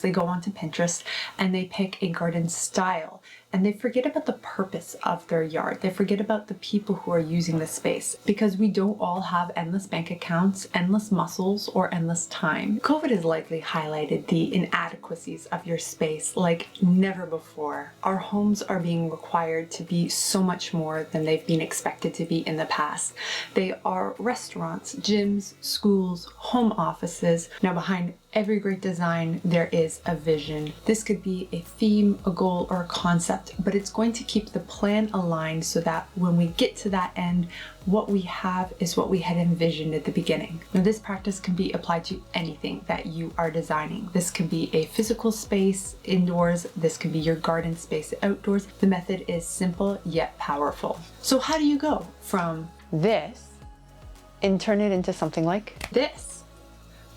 They go onto Pinterest and they pick a garden style and they forget about the purpose of their yard. They forget about the people who are using the space, because we don't all have endless bank accounts, endless muscles, or endless time. COVID has likely highlighted the inadequacies of your space like never before. Our homes are being required to be so much more than they've been expected to be in the past. They are restaurants, gyms, schools, home offices. Now, behind every great design, there is a vision. This could be a theme, a goal, or a concept, but it's going to keep the plan aligned so that when we get to that end, what we have is what we had envisioned at the beginning. Now, this practice can be applied to anything that you are designing. This can be a physical space indoors. This can be your garden space outdoors. The method is simple yet powerful. So how do you go from this and turn it into something like this?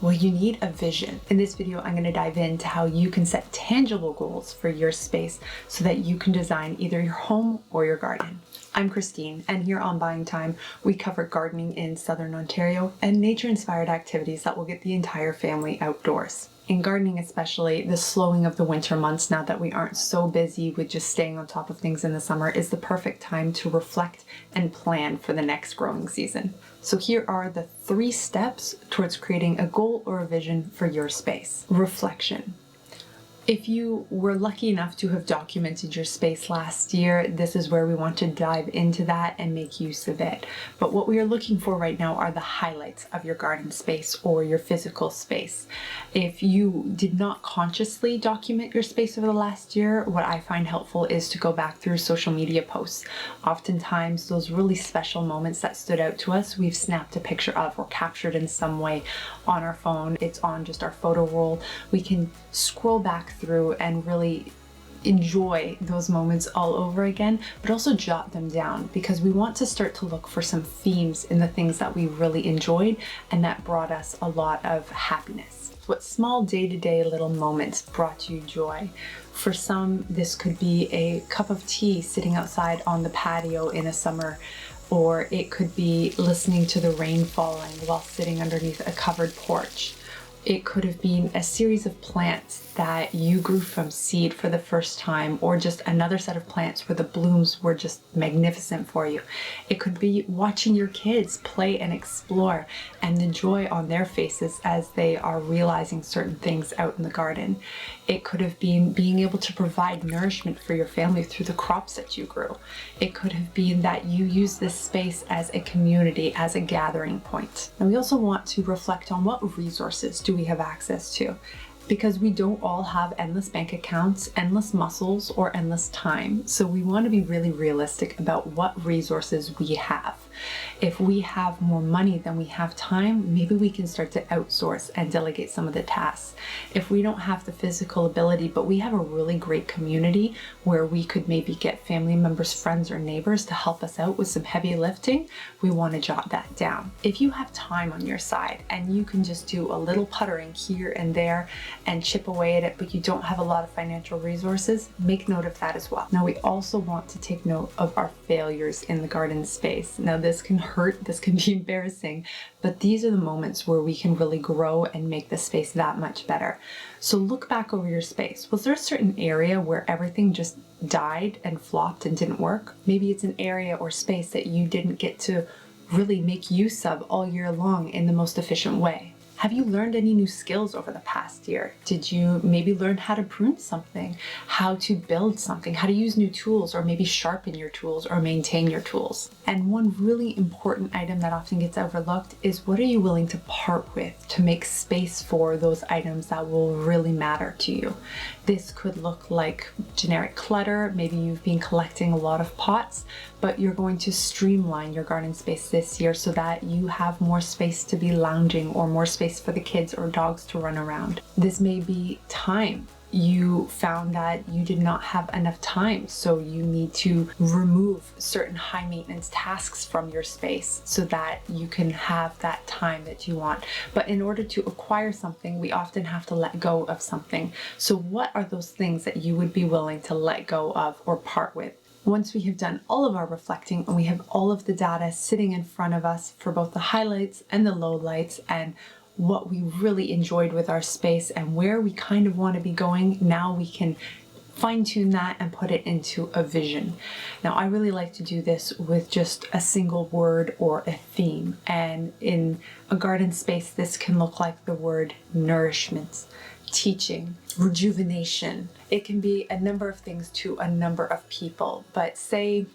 Well, you need a vision. In this video, I'm going to dive into how you can set tangible goals for your space so that you can design either your home or your garden. I'm Christine, and here on Buying Time, we cover gardening in Southern Ontario and nature-inspired activities that will get the entire family outdoors. In gardening especially, the slowing of the winter months, now that we aren't so busy with just staying on top of things in the summer, is the perfect time to reflect and plan for the next growing season. So here are the 3 steps towards creating a goal or a vision for your space. Reflection. If you were lucky enough to have documented your space last year, this is where we want to dive into that and make use of it. But what we are looking for right now are the highlights of your garden space or your physical space. If you did not consciously document your space over the last year, what I find helpful is to go back through social media posts. Oftentimes, those really special moments that stood out to us, we've snapped a picture of or captured in some way on our phone. It's on just our photo roll. We can scroll back through and really enjoy those moments all over again, but also jot them down, because we want to start to look for some themes in the things that we really enjoyed and that brought us a lot of happiness. What small day-to-day little moments brought you joy? For some, this could be a cup of tea sitting outside on the patio in a summer, or it could be listening to the rain falling while sitting underneath a covered porch. It could have been a series of plants that you grew from seed for the first time, or just another set of plants where the blooms were just magnificent for you. It could be watching your kids play and explore and the joy on their faces as they are realizing certain things out in the garden. It could have been being able to provide nourishment for your family through the crops that you grew. It could have been that you use this space as a community, as a gathering point. And we also want to reflect on what resources do we have access to, because we don't all have endless bank accounts, endless muscles, or endless time. So we want to be really realistic about what resources we have. If we have more money than we have time, maybe we can start to outsource and delegate some of the tasks. If we don't have the physical ability, but we have a really great community where we could maybe get family members, friends, or neighbors to help us out with some heavy lifting, we want to jot that down. If you have time on your side and you can just do a little puttering here and there and chip away at it, but you don't have a lot of financial resources, make note of that as well. Now, we also want to take note of our failures in the garden space. Now, this can hurt, this can be embarrassing, but these are the moments where we can really grow and make the space that much better. So look back over your space. Was there a certain area where everything just died and flopped and didn't work? Maybe it's an area or space that you didn't get to really make use of all year long in the most efficient way. Have you learned any new skills over the past year? Did you maybe learn how to prune something, how to build something, how to use new tools, or maybe sharpen your tools or maintain your tools? And one really important item that often gets overlooked is, what are you willing to part with to make space for those items that will really matter to you? This could look like generic clutter. Maybe you've been collecting a lot of pots, but you're going to streamline your garden space this year so that you have more space to be lounging or more space for the kids or dogs to run around. This may be time. You found that you did not have enough time, so you need to remove certain high maintenance tasks from your space so that you can have that time that you want. But in order to acquire something, we often have to let go of something. So what are those things that you would be willing to let go of or part with? Once we have done all of our reflecting and we have all of the data sitting in front of us for both the highlights and the lowlights and what we really enjoyed with our space and where we kind of want to be going, now we can fine-tune that and put it into a vision. Now, I really like to do this with just a single word or a theme. And in a garden space, this can look like the word nourishment, teaching, rejuvenation. It can be a number of things to a number of people, but say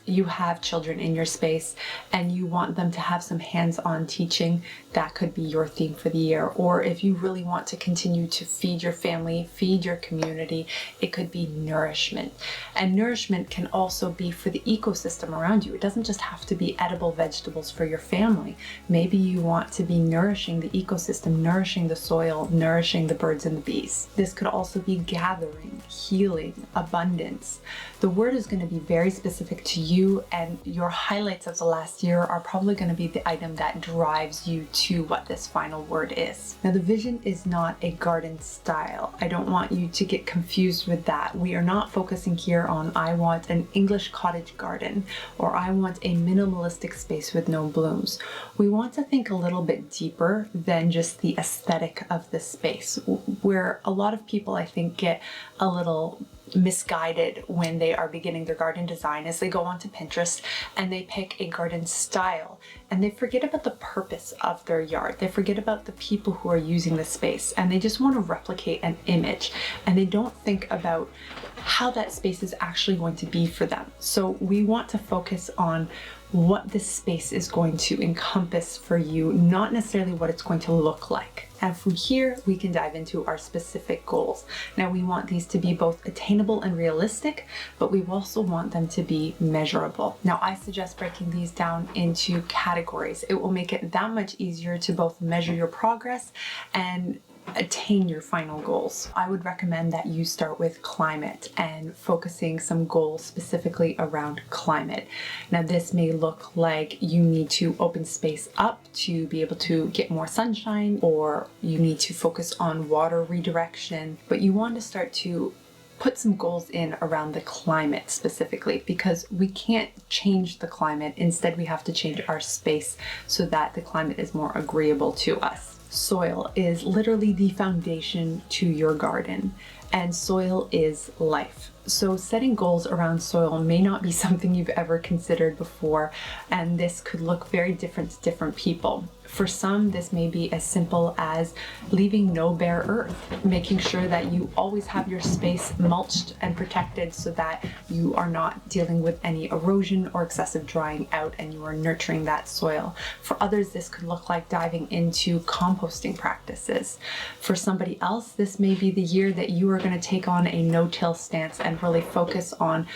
you have children in your space and you want them to have some hands-on teaching, that could be your theme for the year. Or if you really want to continue to feed your family, feed your community, it could be nourishment. And nourishment can also be for the ecosystem around you. It doesn't just have to be edible vegetables for your family. Maybe you want to be nourishing the ecosystem, nourishing the soil, nourishing the birds and the bees. This could also be gathering, healing, abundance. The word is going to be very specific to you, and your highlights of the last year are probably going to be the item that drives you to what this final word is. Now, the vision is not a garden style. I don't want you to get confused with that. We are not focusing here on I want an English cottage garden or I want a minimalistic space with no blooms. We want to think a little bit deeper than just the aesthetic of the space, where a lot of people, I think, get a little misguided when they are beginning their garden design as they go onto Pinterest and they pick a garden style and they forget about the purpose of their yard. They forget about the people who are using the space and they just want to replicate an image and they don't think about how that space is actually going to be for them. So we want to focus on what this space is going to encompass for you, not necessarily what it's going to look like. And from here, we can dive into our specific goals. Now, we want these to be both attainable and realistic, but we also want them to be measurable. Now, I suggest breaking these down into categories. It will make it that much easier to both measure your progress and attain your final goals. I would recommend that you start with climate and focusing some goals specifically around climate. Now, this may look like you need to open space up to be able to get more sunshine, or you need to focus on water redirection, but you want to start to put some goals in around the climate specifically, because we can't change the climate. Instead, we have to change our space so that the climate is more agreeable to us. Soil is literally the foundation to your garden, and soil is life. So setting goals around soil may not be something you've ever considered before, and this could look very different to different people. For some, this may be as simple as leaving no bare earth, making sure that you always have your space mulched and protected so that you are not dealing with any erosion or excessive drying out and you are nurturing that soil. For others, this could look like diving into composting practices. For somebody else, this may be the year that you are going to take on a no-till stance and really focus on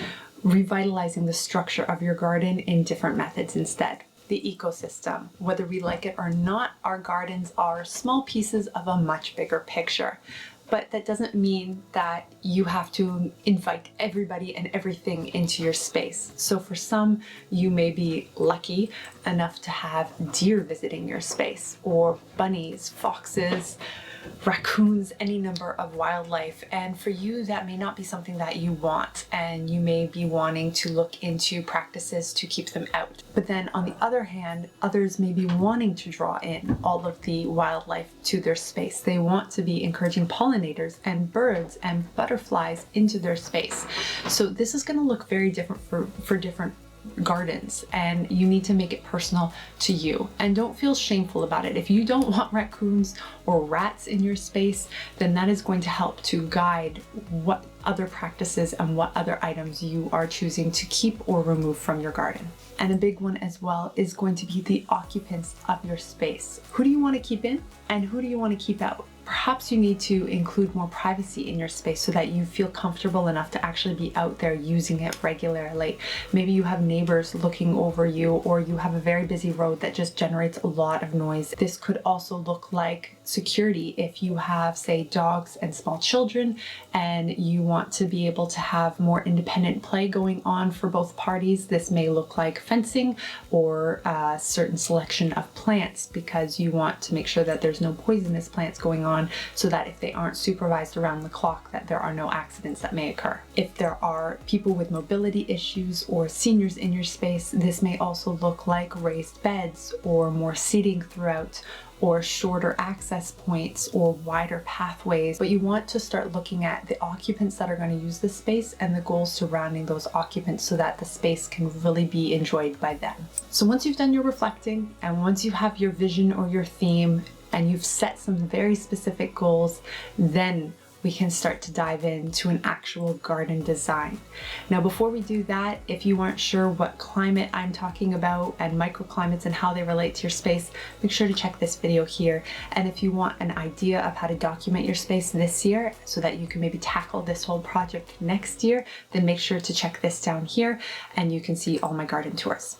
revitalizing the structure of your garden in different methods instead. The ecosystem, whether we like it or not, our gardens are small pieces of a much bigger picture. But that doesn't mean that you have to invite everybody and everything into your space. So for some, you may be lucky enough to have deer visiting your space, or bunnies, foxes, raccoons, any number of wildlife. And for you, that may not be something that you want, and you may be wanting to look into practices to keep them out. But then on the other hand, others may be wanting to draw in all of the wildlife to their space. They want to be encouraging pollinators and birds and butterflies into their space. So this is going to look very different for different gardens, and you need to make it personal to you. And don't feel shameful about it. If you don't want raccoons or rats in your space, then that is going to help to guide what other practices and what other items you are choosing to keep or remove from your garden. And a big one as well is going to be the occupants of your space. Who do you want to keep in and who do you want to keep out? Perhaps you need to include more privacy in your space so that you feel comfortable enough to actually be out there using it regularly. Maybe you have neighbors looking over you, or you have a very busy road that just generates a lot of noise. This could also look like security if you have, say, dogs and small children, and you want to be able to have more independent play going on for both parties. This may look like fencing or a certain selection of plants, because you want to make sure that there's no poisonous plants going on on, so that if they aren't supervised around the clock, that there are no accidents that may occur. If there are people with mobility issues or seniors in your space, this may also look like raised beds or more seating throughout, or shorter access points or wider pathways. But you want to start looking at the occupants that are going to use this space and the goals surrounding those occupants so that the space can really be enjoyed by them. So once you've done your reflecting and once you have your vision or your theme and you've set some very specific goals, then we can start to dive into an actual garden design. Now, before we do that, if you aren't sure what climate I'm talking about and microclimates and how they relate to your space, make sure to check this video here. And if you want an idea of how to document your space this year so that you can maybe tackle this whole project next year, then make sure to check this down here and you can see all my garden tours.